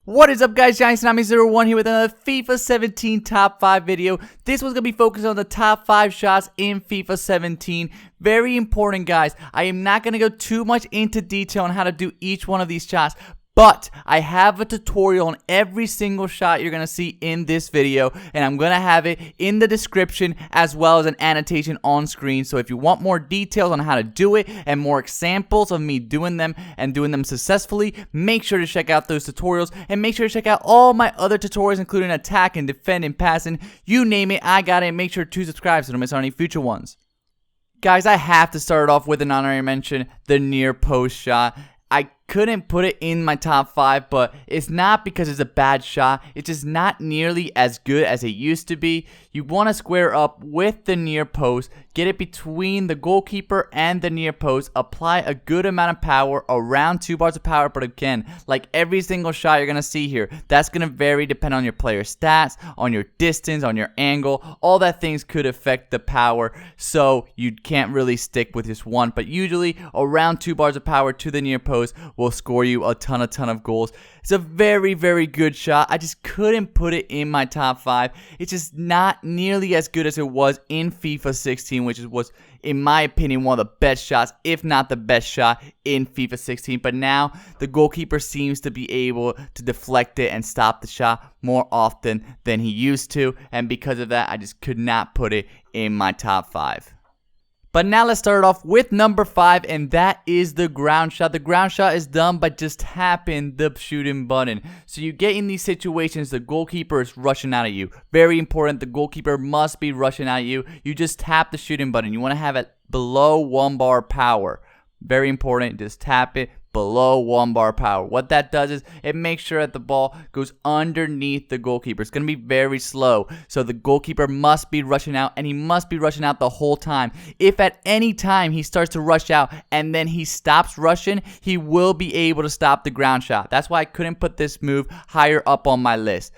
What is up, guys? Johnny01 here with another FIFA 17 top 5 video. This one's going to be focused on the top 5 shots in FIFA 17. Very important, guys. I am not going to go too much into detail on how to do each one of these shots, but I have a tutorial on every single shot you're going to see in this video, and I'm going to have it in the description as well as an annotation on screen. So if you want more details on how to do it and more examples of me doing them and doing them successfully, make sure to check out those tutorials, and make sure to check out all my other tutorials, including attack and defend and passing. You name it, I got it. Make sure to subscribe so you don't miss out on any future ones. Guys, I have to start off with an honorary mention, the near post shot. I couldn't put it in my top 5, but it's not because it's a bad shot. It's just not nearly as good as it used to be. You want to square up with the near post, get it between the goalkeeper and the near post, apply a good amount of power, around 2 bars of power, but again, like every single shot you're going to see here, that's going to vary depending on your player stats, on your distance, on your angle. All that things could affect the power, so you can't really stick with just one, but usually around 2 bars of power to the near post will score you a ton of goals. It's a very good shot. I just couldn't put it in my top 5. It's just not nearly as good as it was in FIFA 16, which was, in my opinion, one of the best shots, if not the best shot in FIFA 16. But now the goalkeeper seems to be able to deflect it and stop the shot more often than he used to, and because of that, I just could not put it in my top 5. But now let's start off with number 5, and that is the ground shot. The ground shot is done by just tapping the shooting button. So you get in these situations, the goalkeeper is rushing out at you. Very important, the goalkeeper must be rushing at you. You just tap the shooting button. You want to have it below 1 bar power. Very important, just tap it below 1 bar power. What that does is it makes sure that the ball goes underneath the goalkeeper. It's going to be very slow, so the goalkeeper must be rushing out, and he must be rushing out the whole time. If at any time he starts to rush out and then he stops rushing, he will be able to stop the ground shot. That's why I couldn't put this move higher up on my list.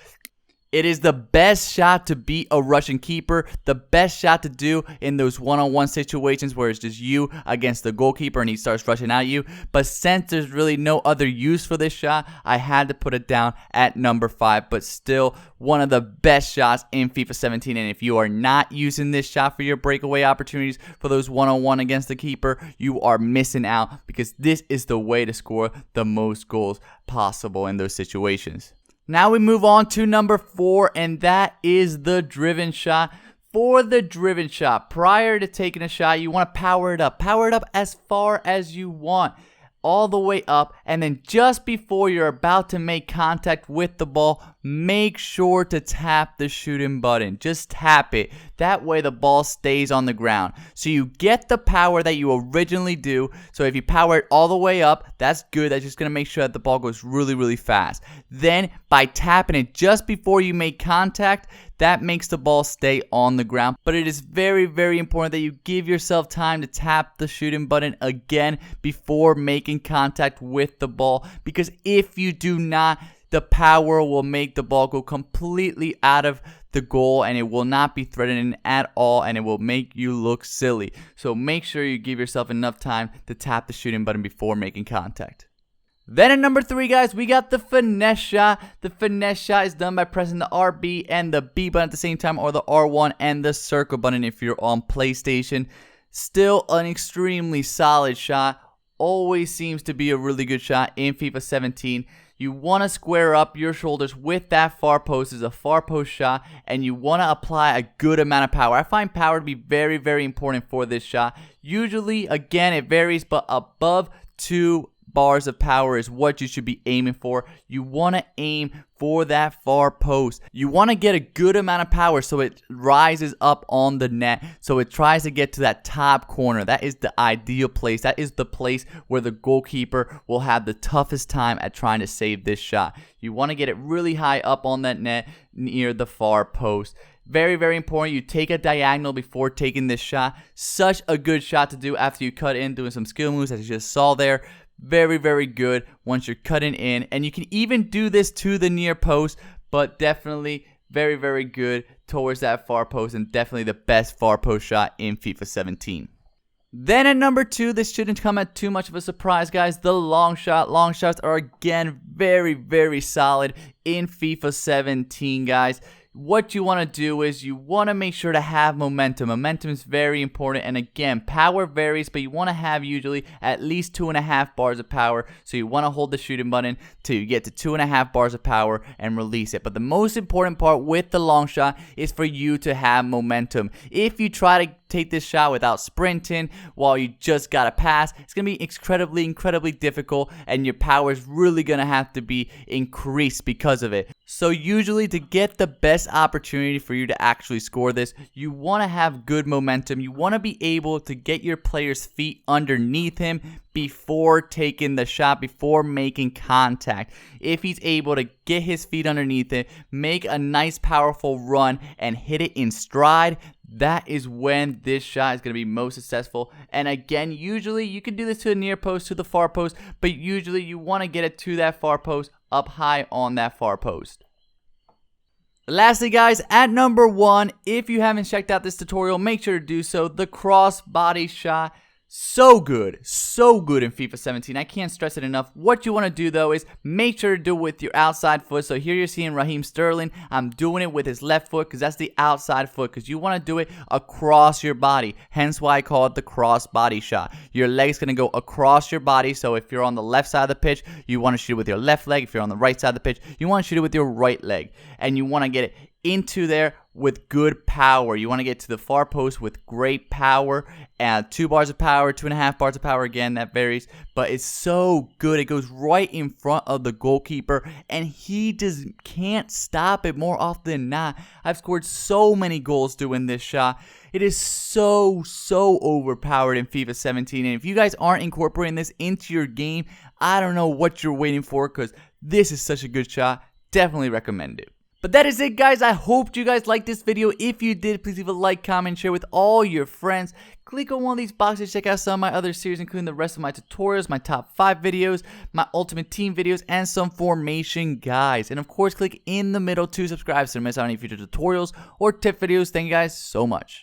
It is the best shot to beat a Russian keeper, the best shot to do in those one-on-one situations where it's just you against the goalkeeper and he starts rushing at you. But since there's really no other use for this shot, I had to put it down at number 5, but still one of the best shots in FIFA 17. And if you are not using this shot for your breakaway opportunities for those one-on-one against the keeper, you are missing out, because this is the way to score the most goals possible in those situations. Now we move on to number 4, and that is the driven shot. For the driven shot, prior to taking a shot, you want to power it up. Power it up as far as you want, all the way up, and then just before you're about to make contact with the ball, make sure to tap the shooting button. Just tap it. That way the ball stays on the ground. So you get the power that you originally do. So if you power it all the way up, that's good. That's just going to make sure that the ball goes really fast. Then by tapping it just before you make contact, that makes the ball stay on the ground. But it is very important that you give yourself time to tap the shooting button again before making contact with the ball, because if you do not, the power will make the ball go completely out of the goal, and it will not be threatening at all, and it will make you look silly. So make sure you give yourself enough time to tap the shooting button before making contact. Then at number 3, guys, we got the finesse shot. The finesse shot is done by pressing the RB and the B button at the same time, or the R1 and the circle button if you're on PlayStation. Still an extremely solid shot. Always seems to be a really good shot in FIFA 17. You want to square up your shoulders with that far post. It's a far post shot, and you want to apply a good amount of power. I find power to be very important for this shot. Usually, again, it varies, but above 2 bars of power is what you should be aiming for. You want to aim for that far post. You want to get a good amount of power so it rises up on the net, so it tries to get to that top corner. That is the ideal place. That is the place where the goalkeeper will have the toughest time at trying to save this shot. You want to get it really high up on that net near the far post. Very important. You take a diagonal before taking this shot. Such a good shot to do after you cut in, doing some skill moves as you just saw there. Very good once you're cutting in, and you can even do this to the near post, but definitely very good towards that far post, and definitely the best far post shot in FIFA 17. Then at number 2, this shouldn't come at too much of a surprise, guys, the long shot. Long shots are again very, very solid in FIFA 17, guys. What you want to do is you want to make sure to have momentum. Momentum is very important, and again, power varies, but you want to have usually at least 2.5 bars of power. So you want to hold the shooting button till you get to 2.5 bars of power and release it. But the most important part with the long shot is for you to have momentum. If you try to take this shot without sprinting while you just got to pass, it's going to be incredibly difficult, and your power is really going to have to be increased because of it. So usually, to get the best opportunity for you to actually score this, you want to have good momentum. You want to be able to get your player's feet underneath him before taking the shot, before making contact. If he's able to get his feet underneath it, make a nice powerful run and hit it in stride, that is when this shot is going to be most successful. And again, usually you can do this to the near post, to the far post, but usually you want to get it to that far post, up high on that far post. Lastly, guys, at number 1, if you haven't checked out this tutorial, make sure to do so. The cross body shot. So good in FIFA 17. I can't stress it enough. What you want to do, though, is make sure to do it with your outside foot. So here you're seeing Raheem Sterling. I'm doing it with his left foot because that's the outside foot, because you want to do it across your body. Hence why I call it the cross body shot. Your leg's going to go across your body. So if you're on the left side of the pitch, you want to shoot it with your left leg. If you're on the right side of the pitch, you want to shoot it with your right leg. And you want to get it into there with good power. You want to get to the far post with great power, and 2 bars of power, 2.5 bars of power, again, that varies, but it's so good. It goes right in front of the goalkeeper, and he just can't stop it more often than not. I've scored so many goals doing this shot. It is so overpowered in FIFA 17, and if you guys aren't incorporating this into your game, I don't know what you're waiting for, because this is such a good shot. Definitely recommend it. But that is it, guys. I hope you guys liked this video. If you did, please leave a like, comment, share with all your friends. Click on one of these boxes, check out some of my other series, including the rest of my tutorials, my top 5 videos, my ultimate team videos, and some formation guides. And of course, click in the middle to subscribe so you don't miss out on any future tutorials or tip videos. Thank you guys so much.